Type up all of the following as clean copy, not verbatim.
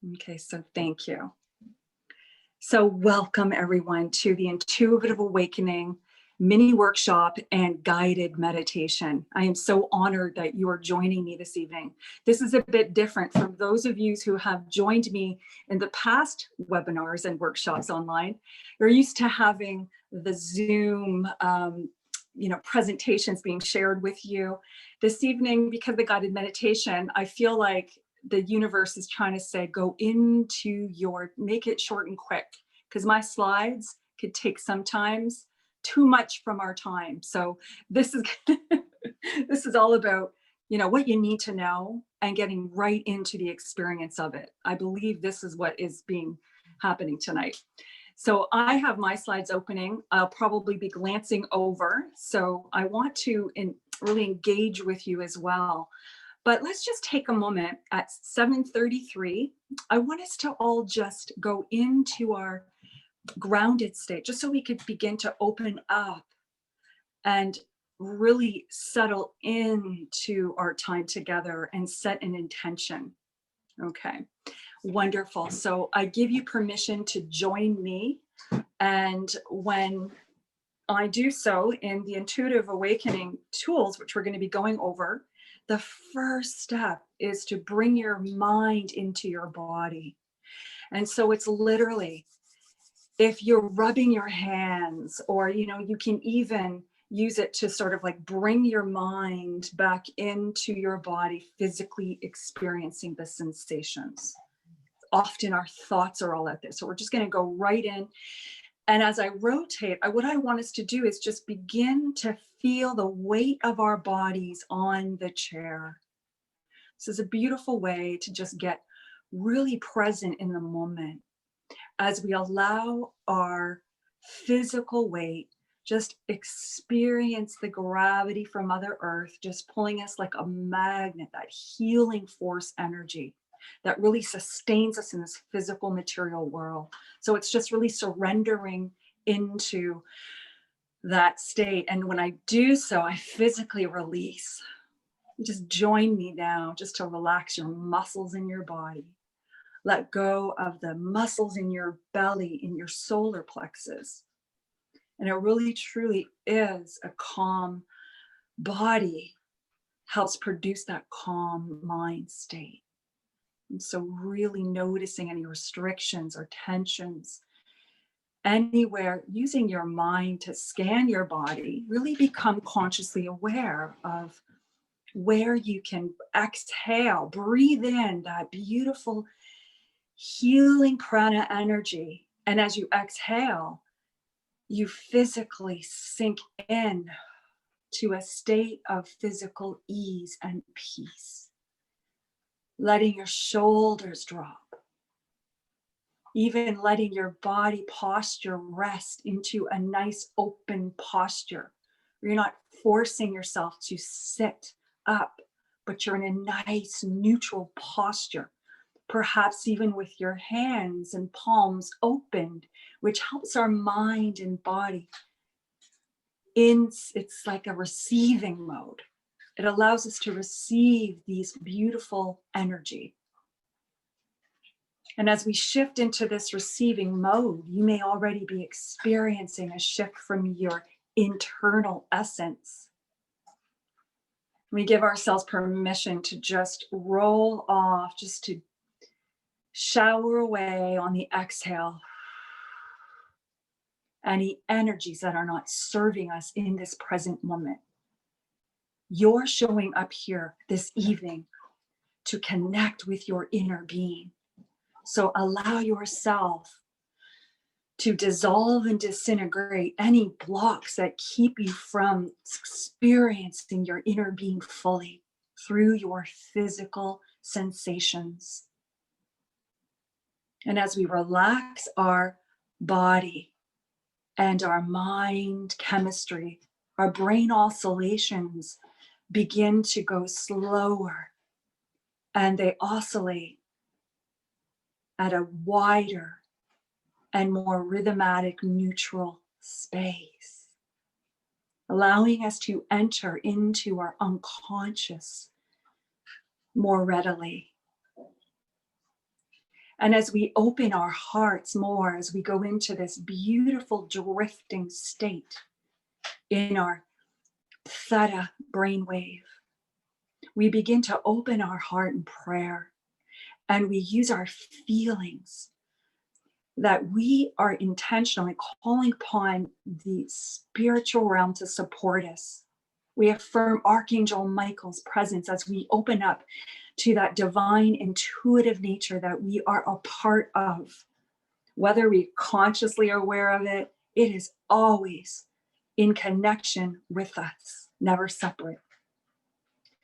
Okay, so thank you. So welcome everyone to the Intuitive Awakening mini workshop and guided meditation. I am so honored that you are joining me this evening. This is a bit different from those of you who have joined me in the past webinars and workshops online. You're used to having the Zoom presentations being shared with you. This evening, because of the guided meditation, I feel like the universe is trying to say, go into make it short and quick, because my slides could take sometimes too much from our time. So this is this is all about, what you need to know and getting right into the experience of it. I believe this is what is happening tonight. So I have my slides opening. I'll probably be glancing over. So I want to really engage with you as well. But let's just take a moment at 7:33. I want us to all just go into our grounded state, just so we could begin to open up and really settle into our time together and set an intention. Okay, wonderful. So I give you permission to join me. And when I do so in the Intuitive Awakening tools, which we're going to be going over, the first step is to bring your mind into your body. And so it's literally, if you're rubbing your hands, or, you can even use it to sort of like bring your mind back into your body, physically experiencing the sensations. Often our thoughts are all out there. So we're just going to go right in. And as I rotate, what I want us to do is just begin to feel the weight of our bodies on the chair. This is a beautiful way to just get really present in the moment as we allow our physical weight, just experience the gravity from Mother Earth, just pulling us like a magnet, that healing force energy that really sustains us in this physical material world. So it's just really surrendering into that state. And when I do so, I physically release. Just join me now, just to relax your muscles in your body. Let go of the muscles in your belly, in your solar plexus. And it really, truly is a calm body, helps produce that calm mind state. And so really noticing any restrictions or tensions anywhere, using your mind to scan your body, really become consciously aware of where you can exhale, breathe in that beautiful healing prana energy. And as you exhale, you physically sink in to a state of physical ease and peace, letting your shoulders drop, even letting your body posture rest into a nice open posture where you're not forcing yourself to sit up, but you're in a nice neutral posture, perhaps even with your hands and palms opened, which helps our mind and body. It's like a receiving mode. It allows us to receive these beautiful energy. And as we shift into this receiving mode, you may already be experiencing a shift from your internal essence. We give ourselves permission to just roll off, just to shower away on the exhale any energies that are not serving us in this present moment. You're showing up here this evening to connect with your inner being. So allow yourself to dissolve and disintegrate any blocks that keep you from experiencing your inner being fully through your physical sensations. And as we relax our body and our mind chemistry, our brain oscillations begin to go slower, and they oscillate at a wider and more rhythmatic neutral space, allowing us to enter into our unconscious more readily. And as we open our hearts more, as we go into this beautiful drifting state in our theta brainwave, we begin to open our heart in prayer, and we use our feelings that we are intentionally calling upon the spiritual realm to support us. We affirm Archangel Michael's presence as we open up to that divine intuitive nature that we are a part of. Whether we consciously are aware of it, it is always in connection with us, never separate.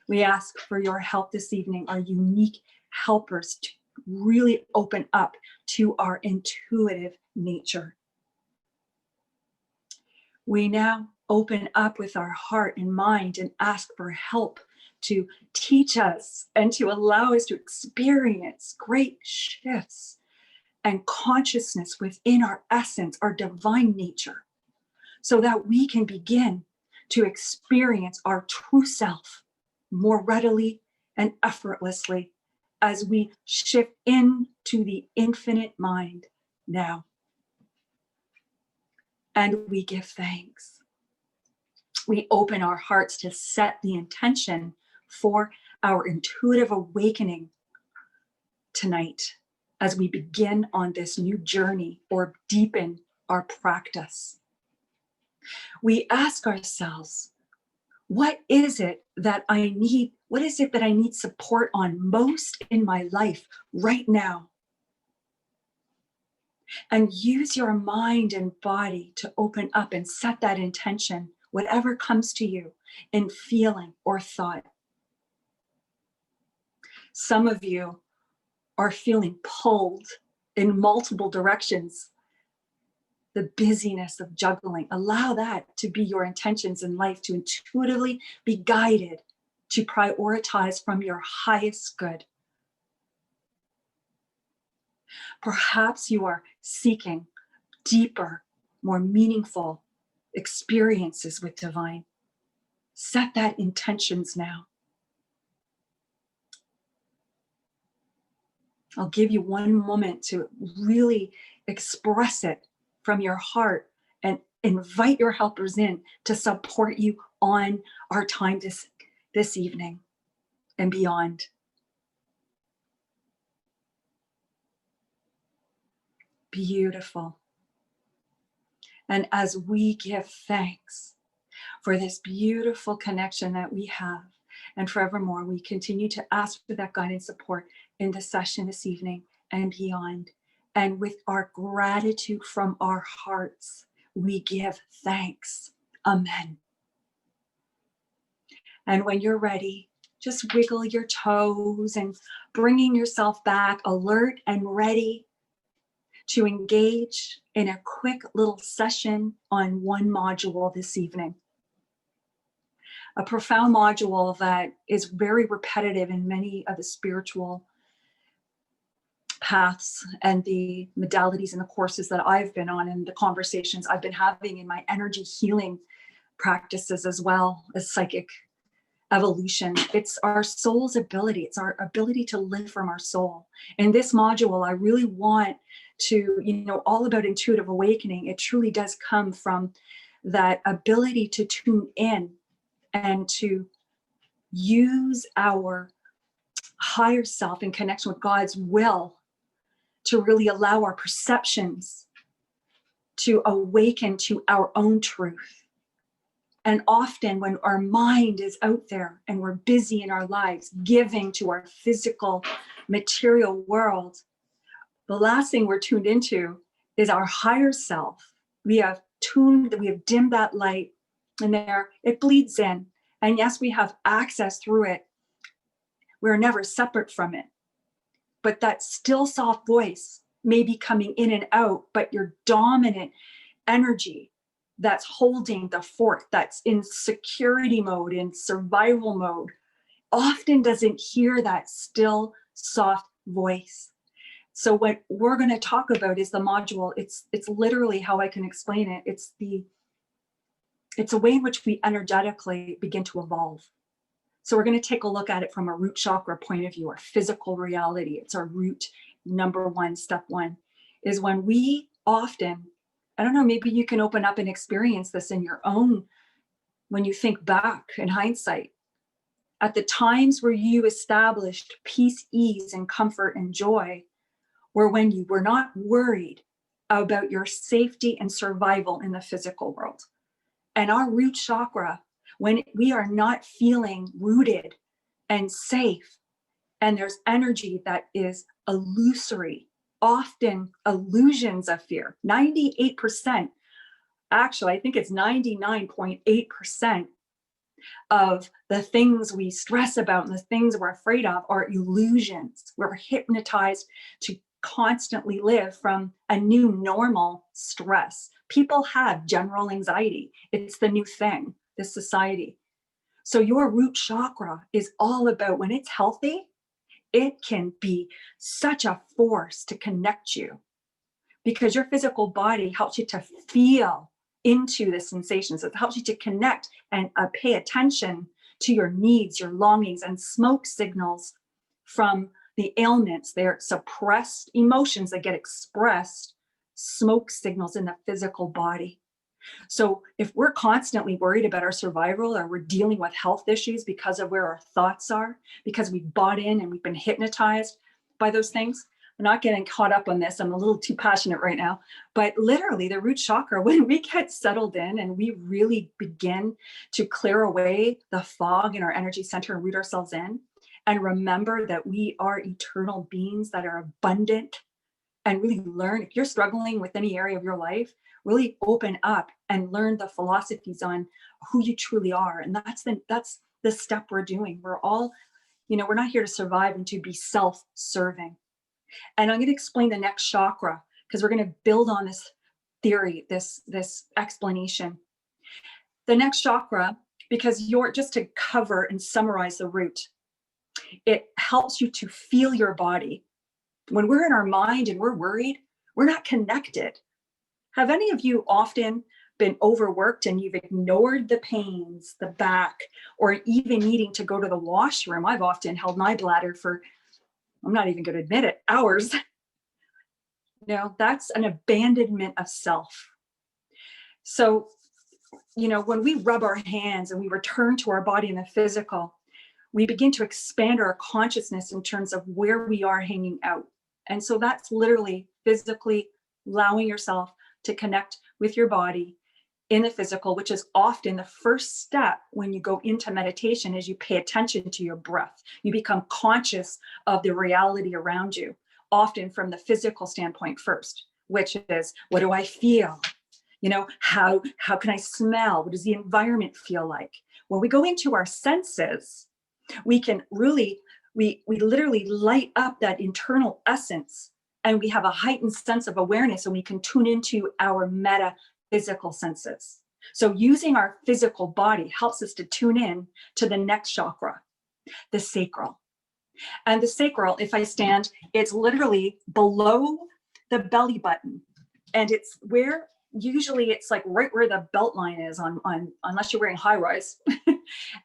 We ask for your help this evening, our unique helpers, to really open up to our intuitive nature. We now open up with our heart and mind and ask for help to teach us and to allow us to experience great shifts and consciousness within our essence, our divine nature, so that we can begin to experience our true self more readily and effortlessly as we shift into the infinite mind now. And we give thanks. We open our hearts to set the intention for our intuitive awakening tonight as we begin on this new journey or deepen our practice. We ask ourselves, what is it that I need? What is it that I need support on most in my life right now? And use your mind and body to open up and set that intention, whatever comes to you in feeling or thought. Some of you are feeling pulled in multiple directions. The busyness of juggling, allow that to be your intentions in life, to intuitively be guided to prioritize from your highest good. Perhaps you are seeking deeper, more meaningful experiences with divine. Set that intentions now. I'll give you one moment to really express it from your heart and invite your helpers in to support you on our time this evening and beyond. Beautiful. And as we give thanks for this beautiful connection that we have, and forevermore, we continue to ask for that guidance support in the session this evening and beyond. And with our gratitude from our hearts, we give thanks. Amen. And when you're ready, just wiggle your toes and bringing yourself back alert and ready to engage in a quick little session on one module this evening. A profound module that is very repetitive in many of the spiritual paths and the modalities and the courses that I've been on and the conversations I've been having in my energy healing practices as well as psychic evolution. It's our soul's ability. It's our ability to live from our soul. In this module, I really want to, all about intuitive awakening. It truly does come from that ability to tune in and to use our higher self in connection with God's will to really allow our perceptions to awaken to our own truth. And often when our mind is out there and we're busy in our lives, giving to our physical material world, the last thing we're tuned into is our higher self. We have dimmed that light, and there it bleeds in. And yes, we have access through it. We're never separate from it. But that still soft voice may be coming in and out, but your dominant energy that's holding the fort, that's in security mode, in survival mode, often doesn't hear that still soft voice. So what we're going to talk about is the module. It's literally how I can explain it. It's a way in which we energetically begin to evolve. So we're going to take a look at it from a root chakra point of view, our physical reality. It's our root number one, step one, is when we often, I don't know, maybe you can open up and experience this in your own, when you think back in hindsight, at the times where you established peace, ease, and comfort and joy, were when you were not worried about your safety and survival in the physical world. And our root chakra, when we are not feeling rooted and safe, and there's energy that is illusory, often illusions of fear. 98%, actually, I think it's 99.8% of the things we stress about and the things we're afraid of are illusions. We're hypnotized to constantly live from a new normal stress. People have general anxiety. It's the new thing, this society. So your root chakra is all about, when it's healthy, it can be such a force to connect you, because your physical body helps you to feel into the sensations. It helps you to connect and pay attention to your needs, your longings, and smoke signals from the ailments. They're suppressed emotions that get expressed, smoke signals in the physical body. So if we're constantly worried about our survival, or we're dealing with health issues because of where our thoughts are, because we've bought in and we've been hypnotized by those things, I'm not getting caught up on this. I'm a little too passionate right now, but literally the root chakra, when we get settled in and we really begin to clear away the fog in our energy center and root ourselves in, and remember that we are eternal beings that are abundant, and really learn, if you're struggling with any area of your life, really open up and learn the philosophies on who you truly are. And that's the step we're doing. We're all, we're not here to survive and to be self-serving. And I'm going to explain the next chakra, because we're going to build on this theory, this explanation. The next chakra, because you're, just to cover and summarize the root, it helps you to feel your body. When we're in our mind and we're worried, we're not connected. Have any of you often been overworked and you've ignored the pains, the back, or even needing to go to the washroom? I've often held my bladder for, I'm not even going to admit it, hours. That's an abandonment of self. So, when we rub our hands and we return to our body in the physical, we begin to expand our consciousness in terms of where we are hanging out. And so that's literally physically allowing yourself to connect with your body in the physical, which is often the first step when you go into meditation, is you pay attention to your breath. You become conscious of the reality around you, often from the physical standpoint first, which is, what do I feel? How can I smell? What does the environment feel like? When we go into our senses, we can really, we literally light up that internal essence, and we have a heightened sense of awareness, and we can tune into our metaphysical senses. So using our physical body helps us to tune in to the next chakra, the sacral. And the sacral, if I stand, it's literally below the belly button. And it's where, usually it's like right where the belt line is on unless you're wearing high rise.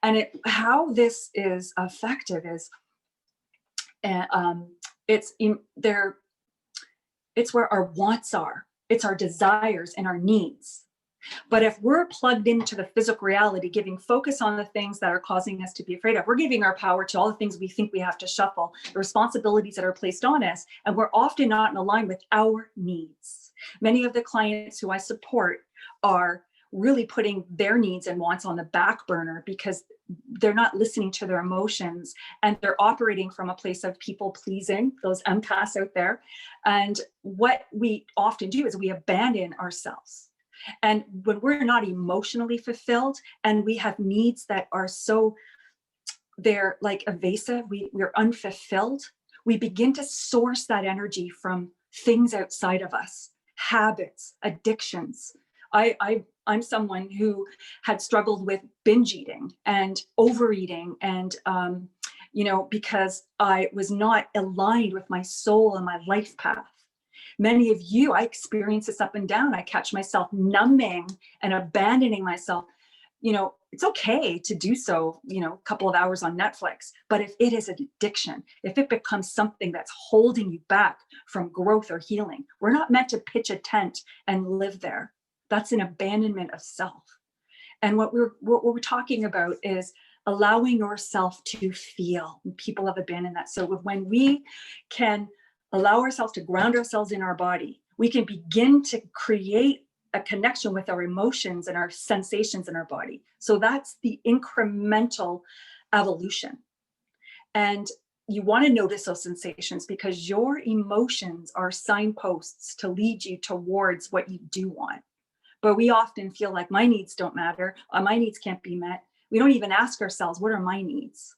And how this is effective is, it's where our wants are. It's our desires and our needs. But if we're plugged into the physical reality, giving focus on the things that are causing us to be afraid of, we're giving our power to all the things we think we have to shuffle, the responsibilities that are placed on us, and we're often not in line with our needs. Many of the clients who I support are really putting their needs and wants on the back burner because they're not listening to their emotions, and they're operating from a place of people pleasing, those empaths out there. And what we often do is we abandon ourselves. And when we're not emotionally fulfilled and we have needs that are so, they're like evasive, we're unfulfilled, we begin to source that energy from things outside of us, habits, addictions. I'm someone who had struggled with binge eating and overeating, and because I was not aligned with my soul and my life path. Many of you, I experience this up and down. I catch myself numbing and abandoning myself, it's okay to do so, a couple of hours on Netflix. But if it is an addiction, if it becomes something that's holding you back from growth or healing, we're not meant to pitch a tent and live there. That's an abandonment of self. And what we're talking about is allowing yourself to feel. People have abandoned that. So when we can allow ourselves to ground ourselves in our body, we can begin to create a connection with our emotions and our sensations in our body. So that's the incremental evolution. And you want to notice those sensations because your emotions are signposts to lead you towards what you do want. But we often feel like my needs don't matter, my needs can't be met. We don't even ask ourselves, what are my needs?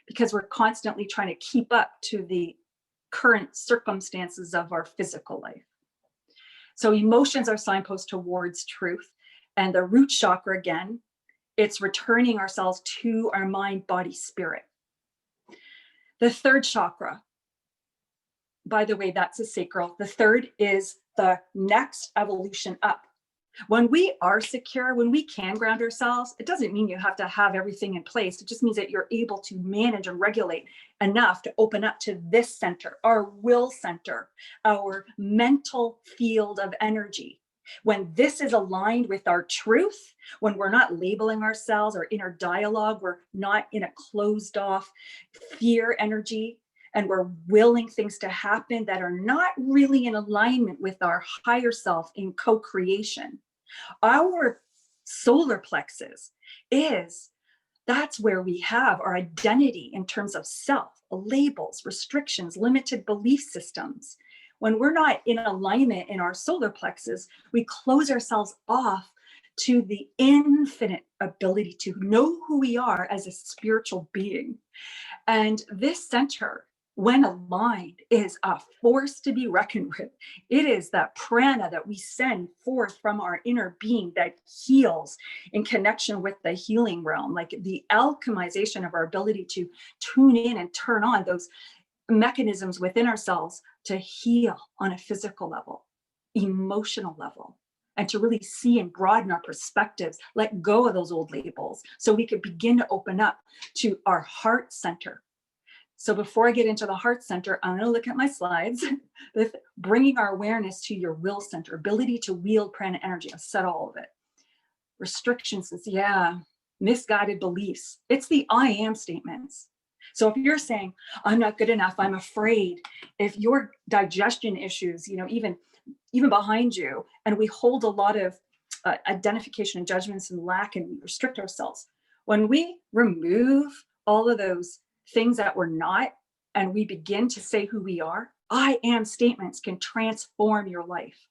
Because we're constantly trying to keep up to the current circumstances of our physical life. So emotions are signposts towards truth. And the root chakra, again, it's returning ourselves to our mind, body, spirit. The third chakra, by the way, that's a sacral. The third is the next evolution up. When we are secure, when we can ground ourselves, it doesn't mean you have to have everything in place. It just means that you're able to manage and regulate enough to open up to this center, our will center, our mental field of energy. When this is aligned with our truth, when we're not labeling ourselves or inner dialogue, we're not in a closed off fear energy, and we're willing things to happen that are not really in alignment with our higher self in co-creation. Our solar plexus that's where we have our identity in terms of self, labels, restrictions, limited belief systems. When we're not in alignment in our solar plexus, we close ourselves off to the infinite ability to know who we are as a spiritual being. And this center, when aligned, is a force to be reckoned with. It is that prana that we send forth from our inner being that heals in connection with the healing realm, like the alchemization of our ability to tune in and turn on those mechanisms within ourselves to heal on a physical level, emotional level, and to really see and broaden our perspectives, let go of those old labels so we could begin to open up to our heart center. So before I get into the heart center, I'm going to look at my slides with bringing our awareness to your will center, ability to wield prana energy. I've said all of it. Restrictions, misguided beliefs. It's the I am statements. So if you're saying, I'm not good enough, I'm afraid, if your digestion issues, even behind you, and we hold a lot of identification and judgments and lack, and we restrict ourselves. When we remove all of those things that we're not, and we begin to say who we are, I am statements can transform your life.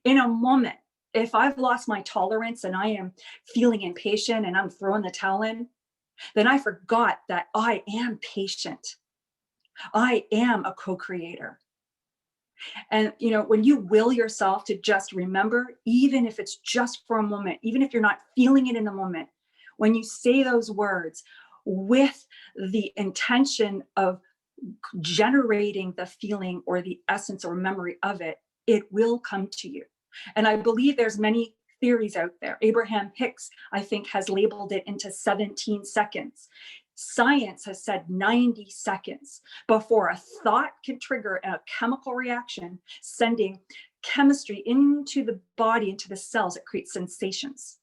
In a moment, if I've lost my tolerance and I am feeling impatient and I'm throwing the towel in, then I forgot that I am patient. I am a co-creator. And, when you will yourself to just remember, even if it's just for a moment, even if you're not feeling it in the moment, when you say those words with the intention of generating the feeling or the essence or memory of it, it will come to you. And I believe there's many theories out there. Abraham Hicks, I think, has labeled it into 17 seconds. Science has said 90 seconds before a thought can trigger a chemical reaction, sending chemistry into the body, into the cells that create sensations.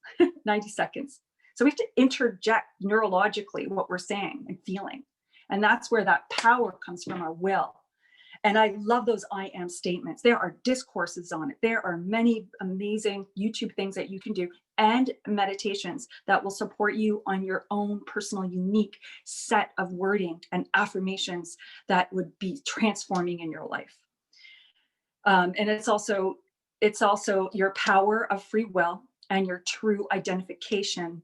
90 seconds. So we have to interject neurologically what we're saying and feeling. And that's where that power comes from, our will. And I love those I am statements. There are discourses on it. There are many amazing YouTube things that you can do and meditations that will support you on your own personal, unique set of wording and affirmations that would be transforming in your life. And it's also your power of free will and your true identification.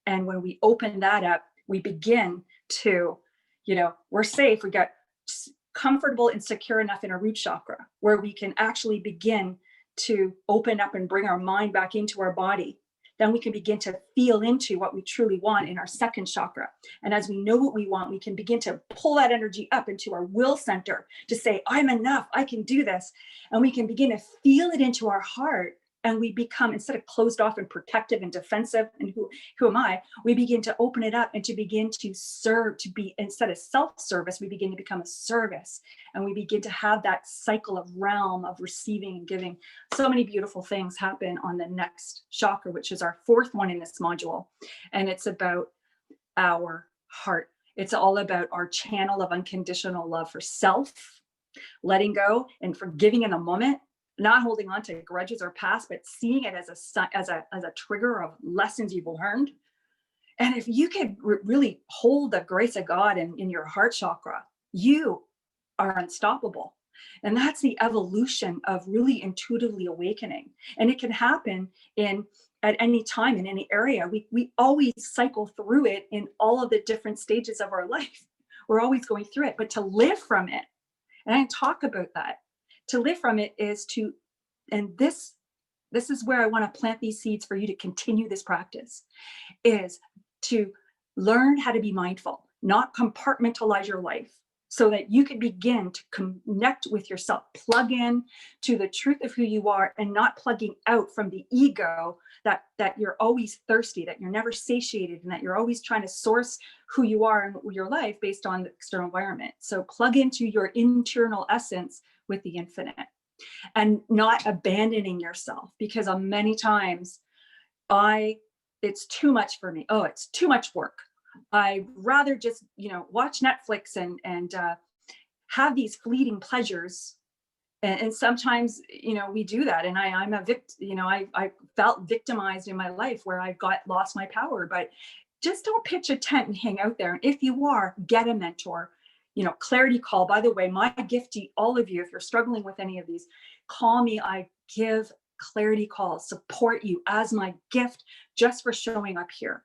And when we open that up, we begin to, we're safe. We got comfortable and secure enough in our root chakra where we can actually begin to open up and bring our mind back into our body. Then we can begin to feel into what we truly want in our second chakra. And as we know what we want, we can begin to pull that energy up into our will center to say, I'm enough, I can do this. And we can begin to feel it into our heart And we become, instead of closed off and protective and defensive, and who am I? We begin to open it up and to begin to serve, to be, instead of self-service, we begin to become a service. And we begin to have that cycle of realm of receiving and giving. So many beautiful things happen on the next chakra, which is our fourth one in this module. And it's about our heart. It's all about our channel of unconditional love for self, letting go and forgiving in the moment, not holding on to grudges or past, but seeing it as a trigger of lessons you've learned. And if you can really hold the grace of God in your heart chakra, you are unstoppable. And that's the evolution of really intuitively awakening. And it can happen at any time, in any area. We always cycle through it in all of the different stages of our life. We're always going through it, but to live from it, and I talk about that, to live from it is to, and this is where I want to plant these seeds for you to continue this practice, is to learn how to be mindful, not compartmentalize your life, so that you can begin to connect with yourself, plug in to the truth of who you are, and not plugging out from the ego that you're always thirsty, that you're never satiated, and that you're always trying to source who you are in your life based on the external environment. So plug into your internal essence with the infinite, and not abandoning yourself, because many times it's too much for me. Oh, it's too much work. I'd rather just, watch Netflix and have these fleeting pleasures. And sometimes, we do that. And I'm a victim, I felt victimized in my life where I lost my power. But just don't pitch a tent and hang out there. And if you are, get a mentor. Clarity call. By the way, my gift to all of you, if you're struggling with any of these, call me. I give clarity calls, support you as my gift just for showing up here.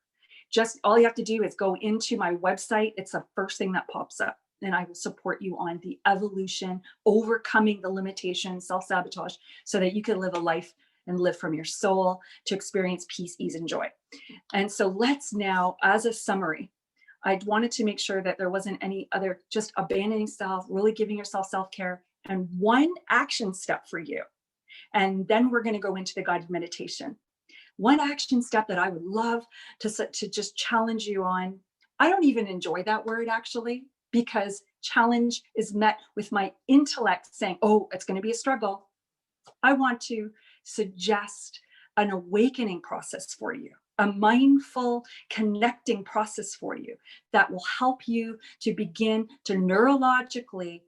Just all you have to do is go into my website. It's the first thing that pops up. And I will support you on the evolution, overcoming the limitations, self-sabotage, so that you can live a life and live from your soul to experience peace, ease, and joy. And so let's now, as a summary, I wanted to make sure that there wasn't any other, just abandoning self, really giving yourself self-care, and one action step for you. And then we're going to go into the guided meditation. One action step that I would love to just challenge you on. I don't even enjoy that word, actually, because challenge is met with my intellect saying, oh, it's going to be a struggle. I want to suggest an awakening process for you, a mindful connecting process for you that will help you to begin to neurologically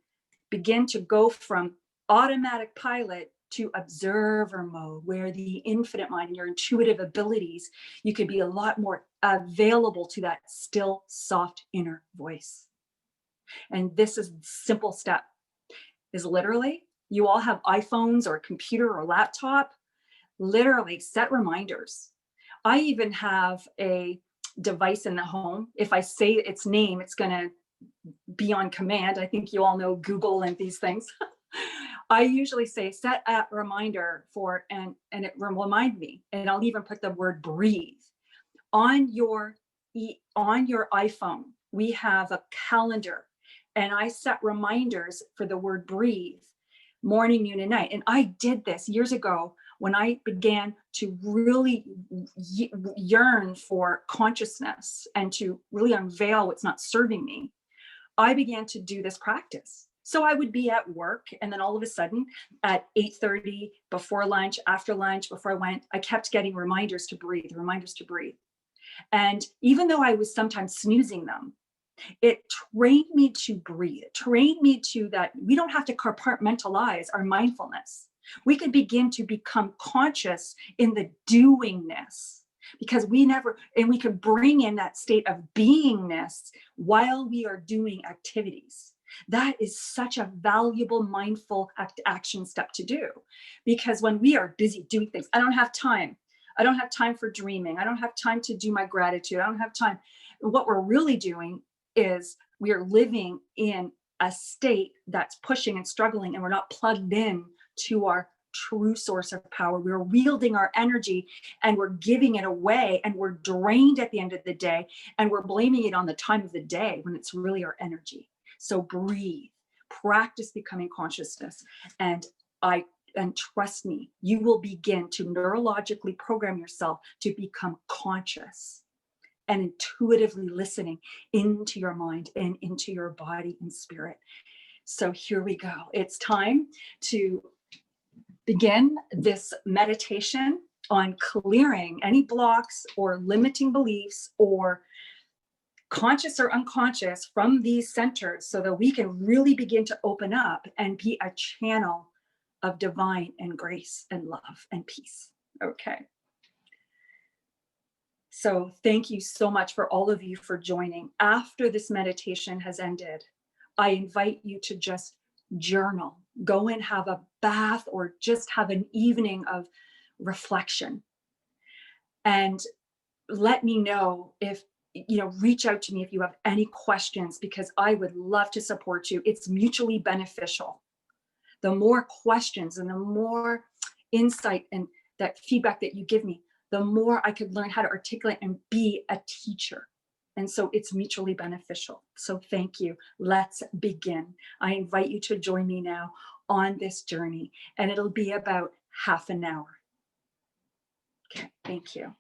begin to go from automatic pilot to observer mode, where the infinite mind and your intuitive abilities, you can be a lot more available to that still, soft inner voice. And this is simple step, is literally, you all have iPhones or a computer or laptop, literally set reminders. I even have a device in the home. If I say its name, it's going to be on command. I think you all know Google and these things. I usually say set a reminder for, and it will remind me, and I'll even put the word breathe. On your iPhone, we have a calendar, and I set reminders for the word breathe, morning, noon, and night. And I did this years ago when I began to really yearn for consciousness and to really unveil what's not serving me. I began to do this practice. So I would be at work, and then all of a sudden at 8:30, before lunch, after lunch, before I went, I kept getting reminders to breathe, reminders to breathe. And even though I was sometimes snoozing them, it trained me to breathe. It trained me to that we don't have to compartmentalize our mindfulness. We could begin to become conscious in the doingness, because we can bring in that state of beingness while we are doing activities. That is such a valuable mindful action step to do, because when we are busy doing things, I don't have time. I don't have time for dreaming. I don't have time to do my gratitude. I don't have time. What we're really doing is we are living in a state that's pushing and struggling, and we're not plugged in to our true source of power. We're wielding our energy and we're giving it away, and we're drained at the end of the day, and we're blaming it on the time of the day when it's really our energy. So breathe, practice becoming consciousness. And I And trust me, you will begin to neurologically program yourself to become conscious and intuitively listening into your mind and into your body and spirit. So here we go. It's time to begin this meditation on clearing any blocks or limiting beliefs or conscious or unconscious from these centers so that we can really begin to open up and be a channel of divine and grace and love and peace. Okay. So thank you so much for all of you for joining. After this meditation has ended, I invite you to just journal, go and have a bath or just have an evening of reflection. And let me know if, reach out to me if you have any questions, because I would love to support you. It's mutually beneficial. The more questions and the more insight and that feedback that you give me, the more I could learn how to articulate and be a teacher. And so it's mutually beneficial. So thank you. Let's begin. I invite you to join me now on this journey, and it'll be about half an hour. Okay, thank you.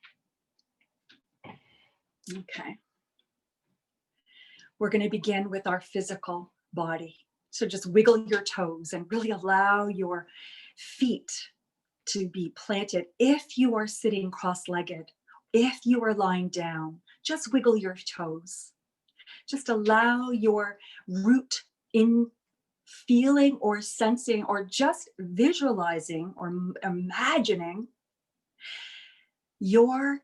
Okay. We're going to begin with our physical body. So just wiggle your toes and really allow your feet to be planted. If you are sitting cross-legged, if you are lying down, just wiggle your toes. Just allow your root in feeling or sensing or just visualizing or imagining your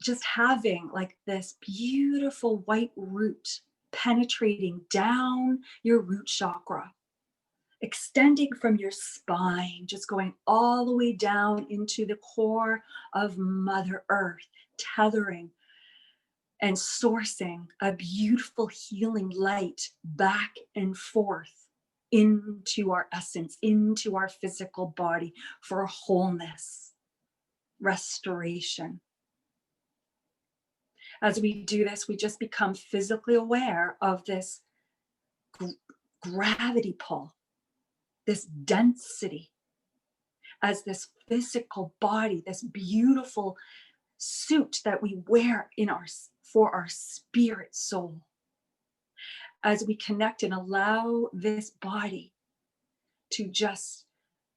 just having like this beautiful white root penetrating down your root chakra, extending from your spine, just going all the way down into the core of Mother Earth, tethering and sourcing a beautiful healing light back and forth into our essence, into our physical body for wholeness, restoration. As we do this, we just become physically aware of this gravity pull, this density, as this physical body, this beautiful suit that we wear for our spirit soul. As we connect and allow this body to just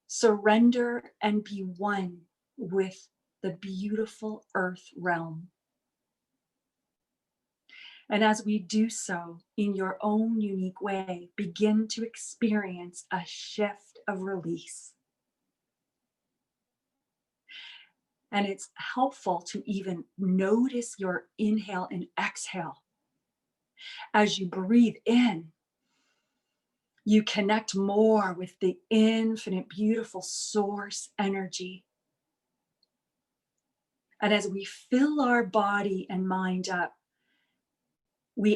surrender and be one with the beautiful earth realm. And as we do so in your own unique way, begin to experience a shift of release. And it's helpful to even notice your inhale and exhale. As you breathe in, you connect more with the infinite, beautiful source energy. And as we fill our body and mind up,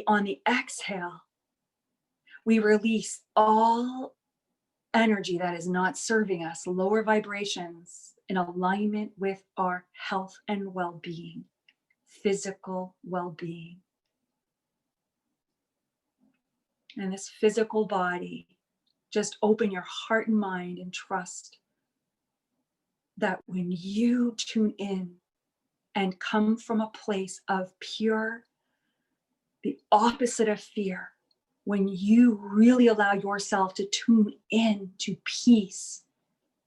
on the exhale, we release all energy that is not serving us, lower vibrations in alignment with our health and well-being, physical well-being. And this physical body, just open your heart and mind and trust that when you tune in and come from a place of pure, the opposite of fear, when you really allow yourself to tune in to peace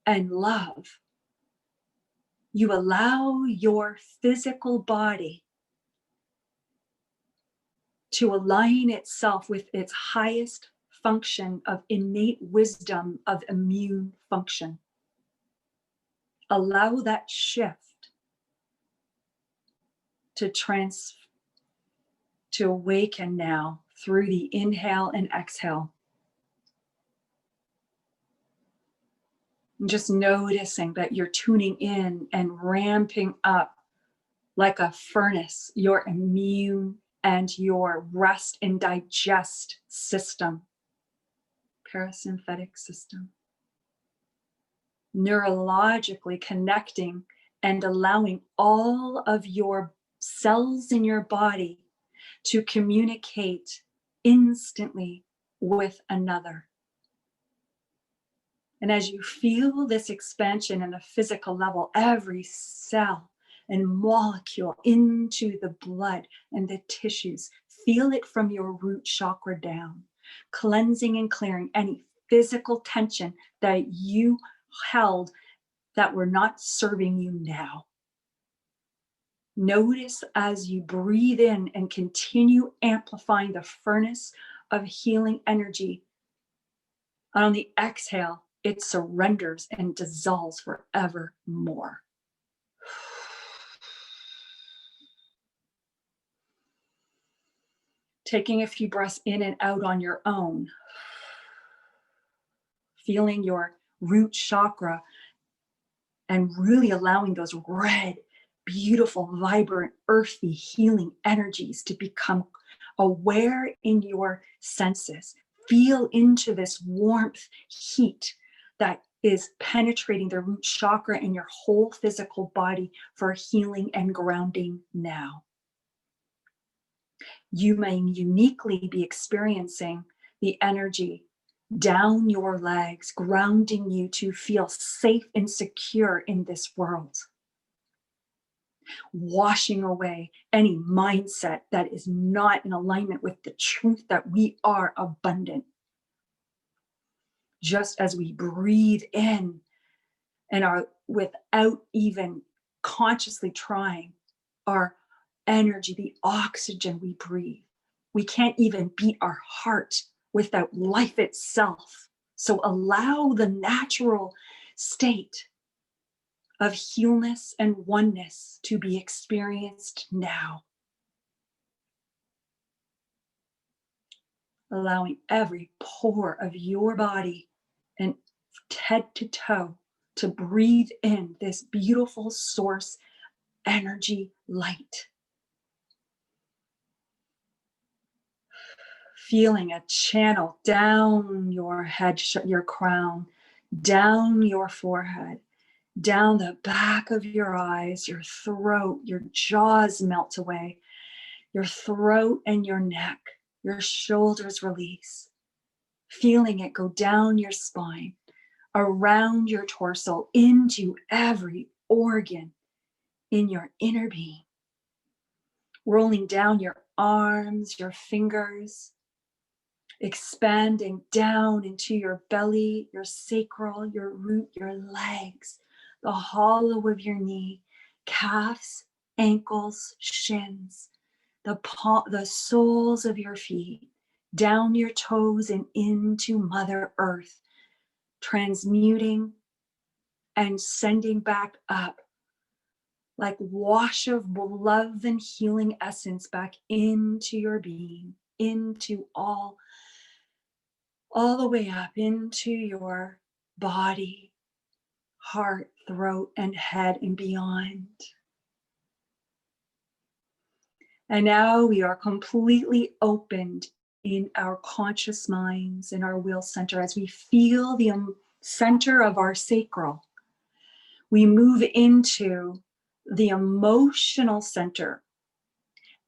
and love, you allow your physical body to align itself with its highest function of innate wisdom of immune function. Allow that shift to awaken now through the inhale and exhale. And just noticing that you're tuning in and ramping up like a furnace, your immune and your rest and digest system, parasympathetic system. Neurologically connecting and allowing all of your cells in your body to communicate instantly with another. And as you feel this expansion in the physical level, every cell and molecule into the blood and the tissues, feel it from your root chakra down, cleansing and clearing any physical tension that you held that were not serving you now. Notice as you breathe in and continue amplifying the furnace of healing energy. And on the exhale, it surrenders and dissolves forevermore. Taking a few breaths in and out on your own, feeling your root chakra and really allowing those red, beautiful, vibrant, earthy, healing energies to become aware in your senses. Feel into this warmth, heat that is penetrating the root chakra in your whole physical body for healing and grounding now. You may uniquely be experiencing the energy down your legs, grounding you to feel safe and secure in this world. Washing away any mindset that is not in alignment with the truth that we are abundant. Just as we breathe in and are, without even consciously trying, our energy, the oxygen we breathe. We can't even beat our heart without life itself. So allow the natural state of healness and oneness to be experienced now. Allowing every pore of your body and head to toe to breathe in this beautiful source energy light. Feeling a channel down your head, your crown, down your forehead, down the back of your eyes, your throat, your jaws melt away, your throat and your neck, your shoulders release. Feeling it go down your spine, around your torso, into every organ in your inner being. Rolling down your arms, your fingers, expanding down into your belly, your sacral, your root, your legs, the hollow of your knee, calves, ankles, shins, the soles of your feet, down your toes and into Mother Earth, transmuting and sending back up like wash of love and healing essence back into your being, into all the way up into your body, heart, throat, and head, and beyond. And now we are completely opened in our conscious minds, in our will center, as we feel the center of our sacral. We move into the emotional center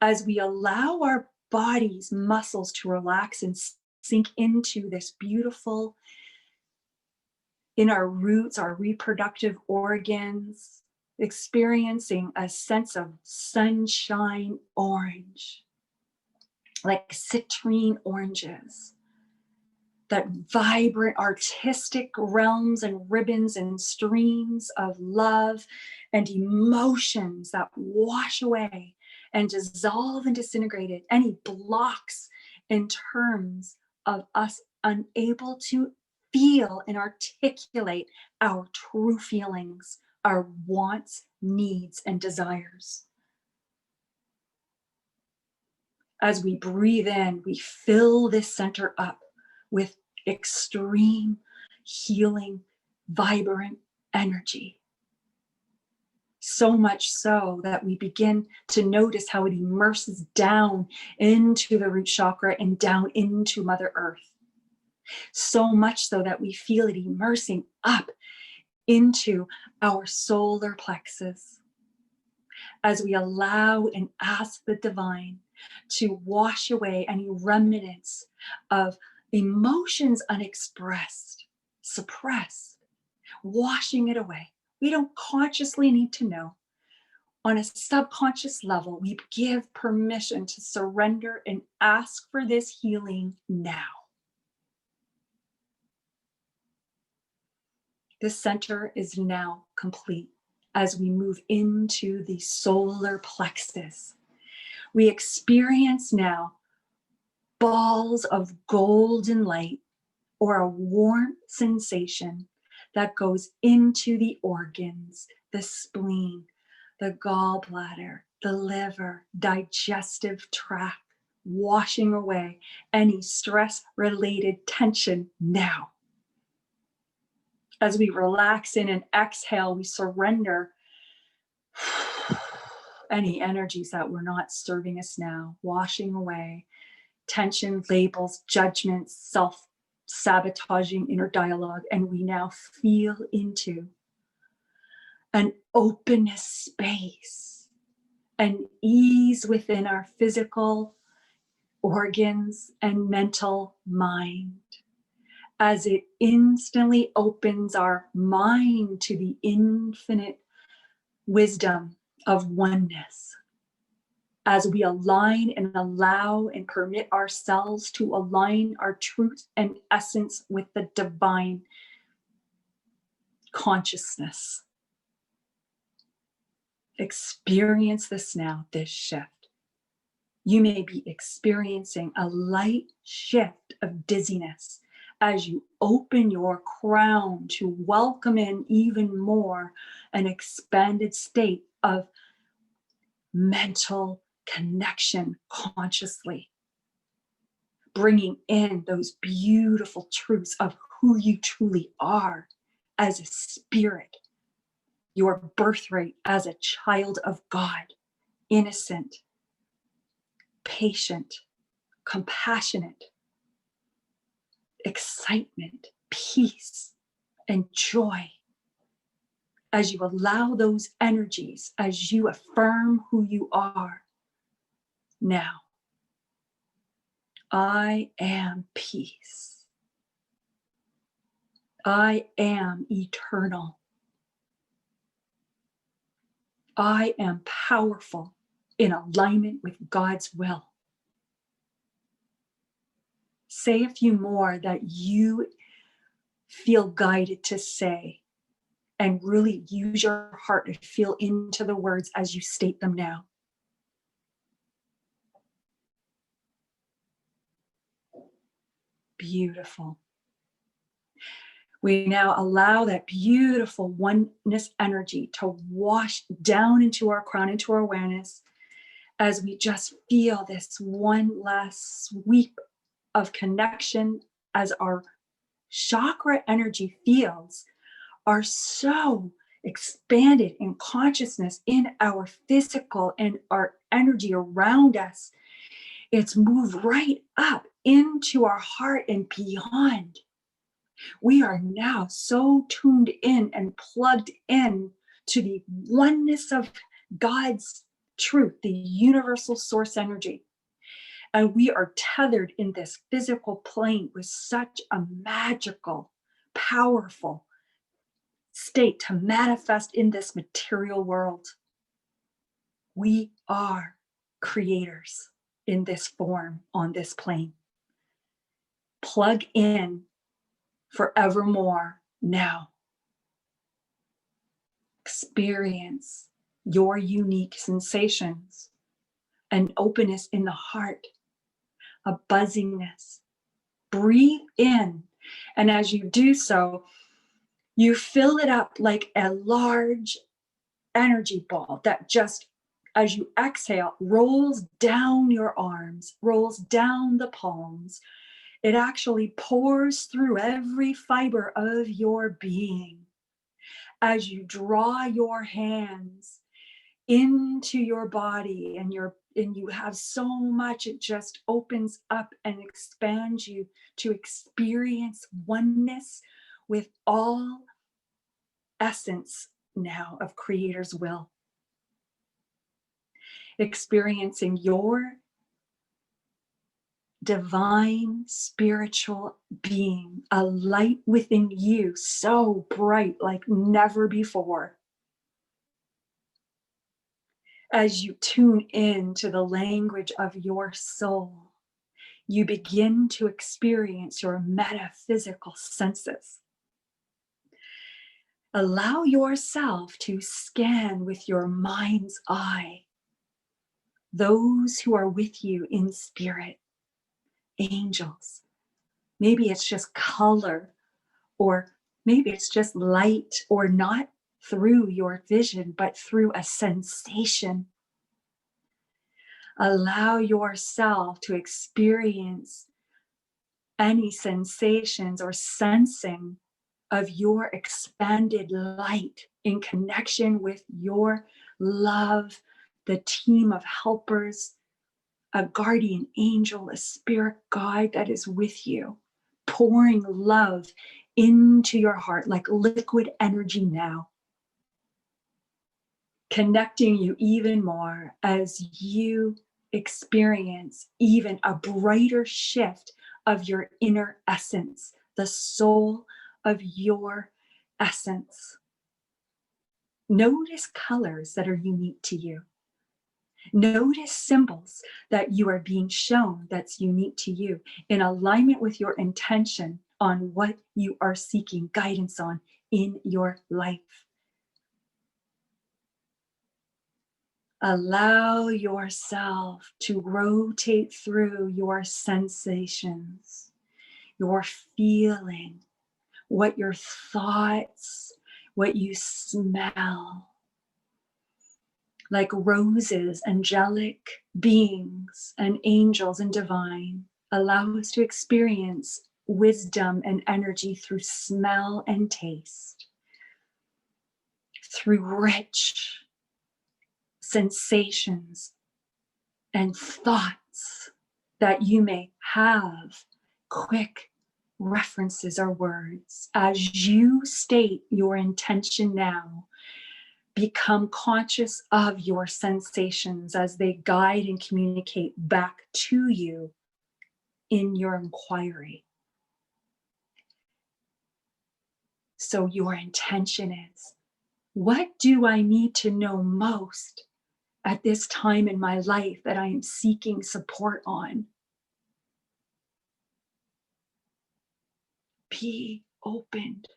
as we allow our body's muscles to relax and sink into this beautiful, in our roots, our reproductive organs, experiencing a sense of sunshine orange, like citrine oranges, that vibrant artistic realms and ribbons and streams of love and emotions that wash away and dissolve and disintegrate any blocks in terms of us unable to feel and articulate our true feelings, our wants, needs, and desires. As we breathe in, we fill this center up with extreme healing, vibrant energy. So much so that we begin to notice how it immerses down into the root chakra and down into Mother Earth. So much so that we feel it immersing up into our solar plexus. As we allow and ask the divine to wash away any remnants of emotions unexpressed, suppressed, washing it away. We don't consciously need to know. On a subconscious level, we give permission to surrender and ask for this healing now. This center is now complete as we move into the solar plexus. We experience now balls of golden light or a warm sensation that goes into the organs, the spleen, the gallbladder, the liver, digestive tract, washing away any stress-related tension now. As we relax in and exhale, we surrender any energies that were not serving us now, washing away tension, labels, judgments, self-sabotaging inner dialogue, and we now feel into an openness space, an ease within our physical organs and mental mind, as it instantly opens our mind to the infinite wisdom of oneness. As we align and allow and permit ourselves to align our truth and essence with the divine consciousness. Experience this now, this shift. You may be experiencing a light shift of dizziness as you open your crown to welcome in even more an expanded state of mental connection consciously, bringing in those beautiful truths of who you truly are as a spirit, your birthright as a child of God, innocent, patient, compassionate, excitement, peace, and joy. As you allow those energies, as you affirm who you are now, I am peace. I am eternal. I am powerful in alignment with God's will. Say a few more that you feel guided to say, and really use your heart to feel into the words as you state them now. Beautiful. We now allow that beautiful oneness energy to wash down into our crown, into our awareness, as we just feel this one last sweep of connection, as our chakra energy fields are so expanded in consciousness in our physical and our energy around us. It's moved right up into our heart and beyond. We are now so tuned in and plugged in to the oneness of God's truth, the universal source energy. And we are tethered in this physical plane with such a magical, powerful state to manifest in this material world. We are creators in this form on this plane. Plug in forevermore now. Experience your unique sensations, an openness in the heart, a buzziness. Breathe in, and as you do so, you fill it up like a large energy ball that just, as you exhale, rolls down your arms, rolls down the palms. It actually pours through every fiber of your being. As you draw your hands into your body and you have so much, it just opens up and expands you to experience oneness with all essence now of Creator's will. Experiencing your divine spiritual being, a light within you so bright like never before. As you tune in to the language of your soul, you begin to experience your metaphysical senses. Allow yourself to scan with your mind's eye those who are with you in spirit, angels. Maybe it's just color, or maybe it's just light, or not through your vision, but through a sensation. Allow yourself to experience any sensations or sensing of your expanded light in connection with your love, the team of helpers, a guardian angel, a spirit guide that is with you, pouring love into your heart like liquid energy now, connecting you even more as you experience even a brighter shift of your inner essence, the soul of your essence. Notice colors that are unique to you. Notice symbols that you are being shown that's unique to you in alignment with your intention on what you are seeking guidance on in your life. Allow yourself to rotate through your sensations, your feeling, what your thoughts, what you smell. Like roses, angelic beings, and angels and divine, allow us to experience wisdom and energy through smell and taste, through rich sensations and thoughts that you may have quick references or words. As you state your intention now, become conscious of your sensations as they guide and communicate back to you in your inquiry. So your intention is, what do I need to know most at this time in my life that I am seeking support on? Be opened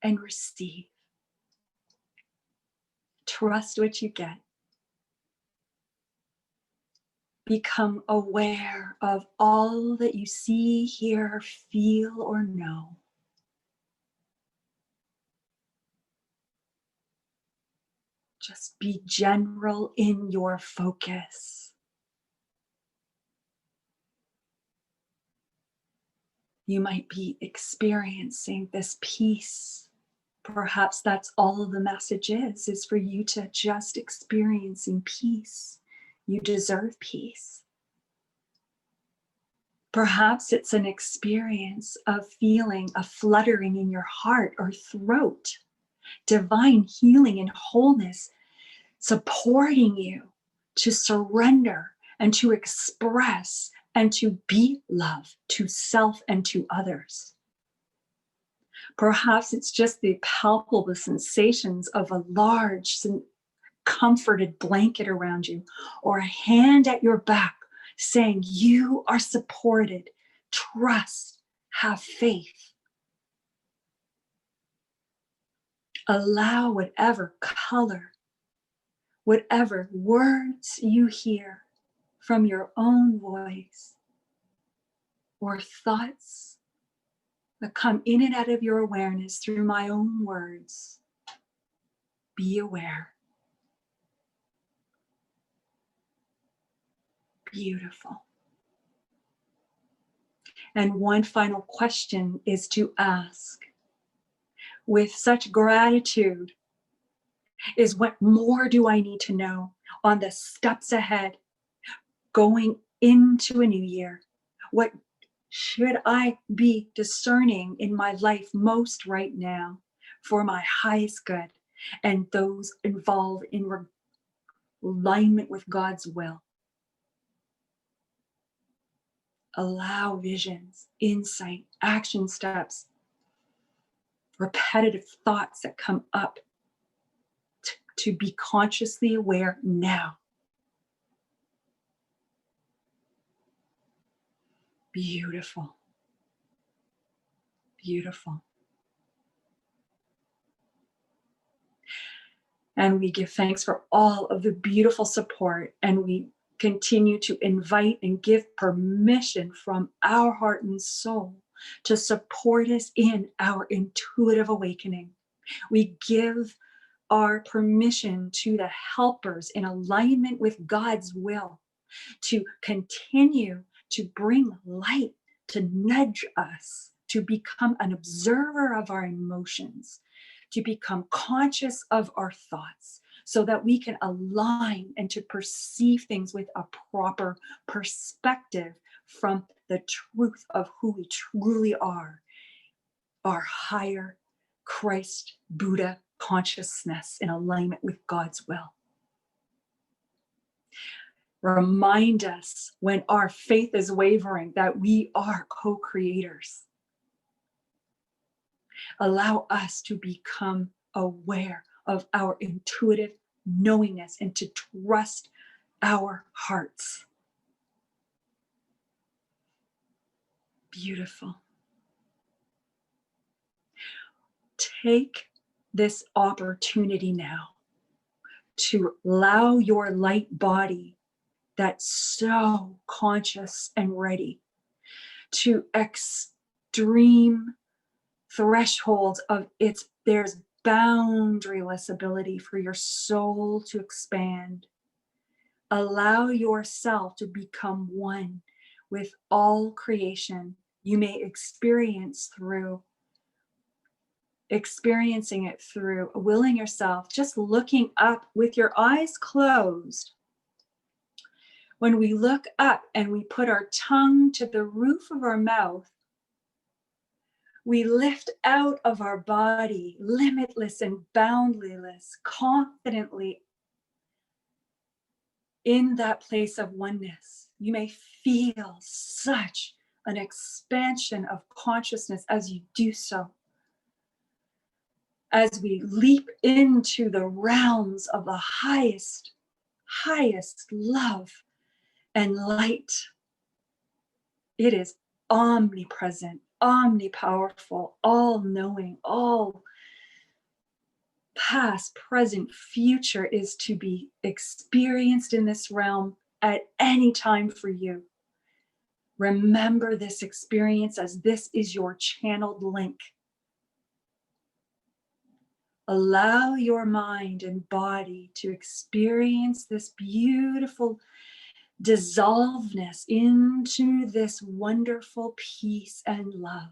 and receive. Trust what you get. Become aware of all that you see, hear, feel, or know. Just be general in your focus. You might be experiencing this peace. Perhaps that's all the message is for you to just experiencing peace. You deserve peace. Perhaps it's an experience of feeling a fluttering in your heart or throat, divine healing and wholeness supporting you to surrender and to express and to be love to self and to others. Perhaps it's just the palpable sensations of a large, comforted blanket around you, or a hand at your back saying, you are supported, trust, have faith. Allow whatever color, whatever words you hear from your own voice, or thoughts that come in and out of your awareness through my own words, be aware. Beautiful. And one final question is to ask, with such gratitude, is what more do I need to know on the steps ahead, going into a new year? What should I be discerning in my life most right now for my highest good and those involved in alignment with God's will? Allow visions, insight, action steps, repetitive thoughts that come up to be consciously aware now. Beautiful. Beautiful. And we give thanks for all of the beautiful support, and we continue to invite and give permission from our heart and soul to support us in our intuitive awakening. We give our permission to the helpers in alignment with God's will to continue to bring light, to nudge us, to become an observer of our emotions, to become conscious of our thoughts, so that we can align and to perceive things with a proper perspective from the truth of who we truly are, our higher Christ, Buddha consciousness in alignment with God's will. Remind us when our faith is wavering that we are co-creators. Allow us to become aware of our intuitive knowingness and to trust our hearts. Beautiful. Take this opportunity now to allow your light body that's so conscious and ready to extreme thresholds of there's boundaryless ability for your soul to expand. Allow yourself to become one with all creation. You may experiencing it through willing yourself, just looking up with your eyes closed. When we look up and we put our tongue to the roof of our mouth, we lift out of our body, limitless and boundless, confidently in that place of oneness. You may feel such an expansion of consciousness as you do so. As we leap into the realms of the highest love and light. It is omnipresent, omnipowerful, all-knowing, all past, present, future is to be experienced in this realm at any time for you. Remember this experience as this is your channeled link. Allow your mind and body to experience this beautiful dissolveness into this wonderful peace and love.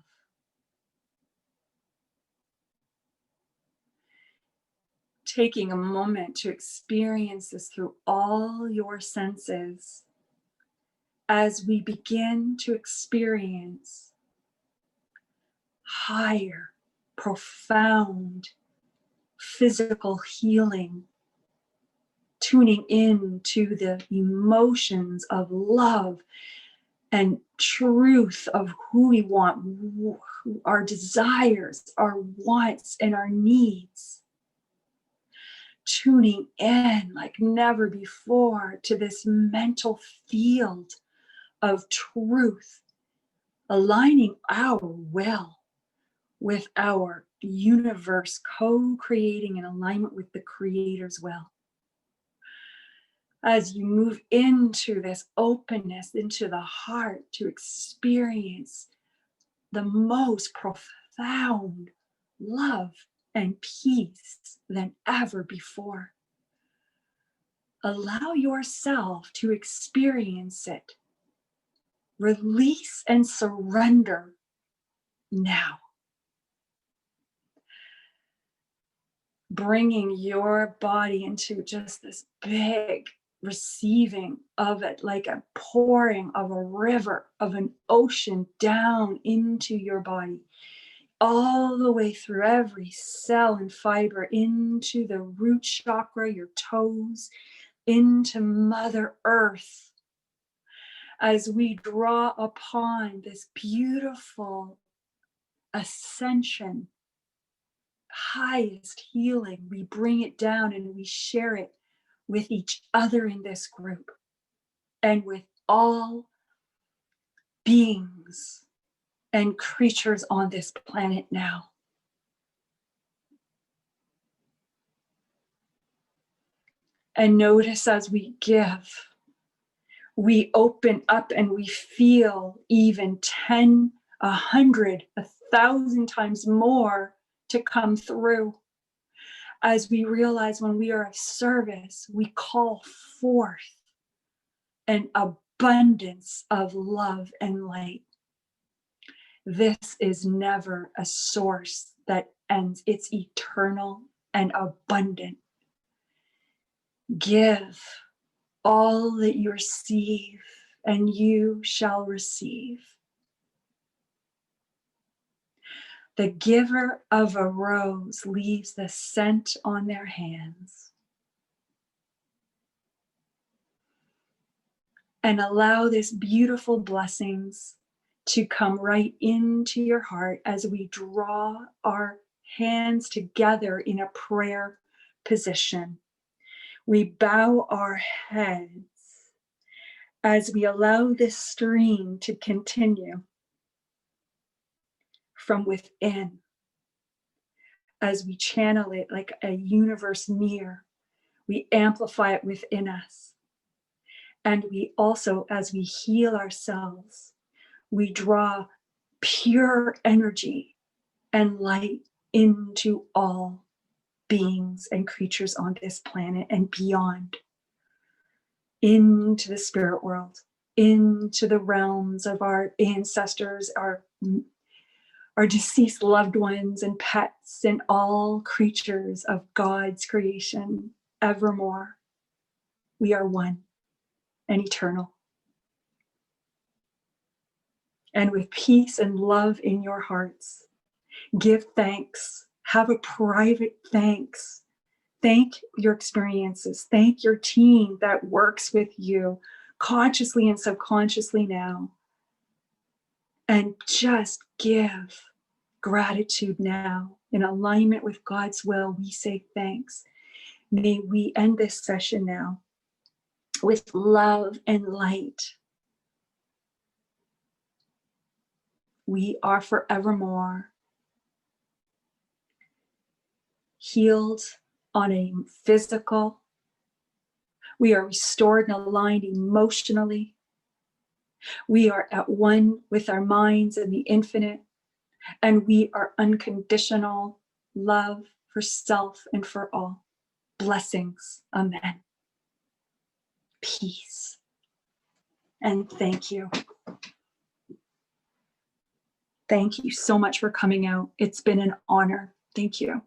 Taking a moment to experience this through all your senses as we begin to experience higher, profound physical healing, tuning in to the emotions of love and truth of who we want, our desires, our wants, and our needs. Tuning in like never before to this mental field of truth, aligning our will with our universe, co-creating in alignment with the Creator's will. As you move into this openness, into the heart to experience the most profound love and peace than ever before. Allow yourself to experience it. Release and surrender now. Bringing your body into just this big receiving of it, like a pouring of a river, of an ocean down into your body, all the way through every cell and fiber, into the root chakra, your toes, into Mother Earth, as we draw upon this beautiful ascension, highest healing, we bring it down and we share it with each other in this group and with all beings and creatures on this planet now. And notice as we give, we open up and we feel even 10, 100, 1,000 times more to come through. As we realize when we are of service, we call forth an abundance of love and light. This is never a source that ends. It's eternal and abundant. Give all that you receive, and you shall receive. The giver of a rose leaves the scent on their hands. And allow this beautiful blessings to come right into your heart as we draw our hands together in a prayer position. We bow our heads as we allow this stream to continue from within, as we channel it like a universe near. We amplify it within us. And we also, as we heal ourselves, we draw pure energy and light into all beings and creatures on this planet and beyond, into the spirit world, into the realms of our ancestors, our deceased loved ones and pets and all creatures of God's creation evermore. We are one and eternal. And with peace and love in your hearts, give thanks. Have a private thanks. Thank your experiences. Thank your team that works with you consciously and subconsciously now. And just give gratitude now. In alignment with God's will, we say thanks. May we end this session now with love and light. We are forevermore healed on a physical. We are restored and aligned emotionally. We are at one with our minds and the infinite. And we are unconditional love for self and for all. Blessings. Amen. Peace. And thank you. Thank you so much for coming out. It's been an honor. Thank you.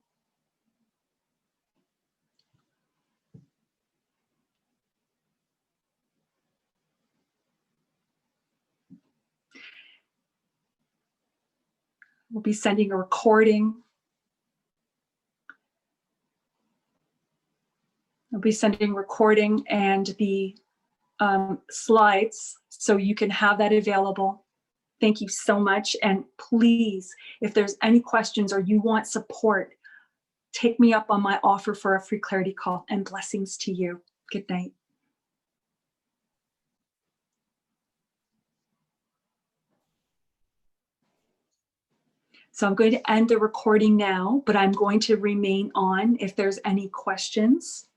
We'll be sending a recording. I'll be sending recording and the slides so you can have that available. Thank you so much. And please, if there's any questions or you want support, take me up on my offer for a free clarity call, and blessings to you. Good night. So I'm going to end the recording now, but I'm going to remain on if there's any questions.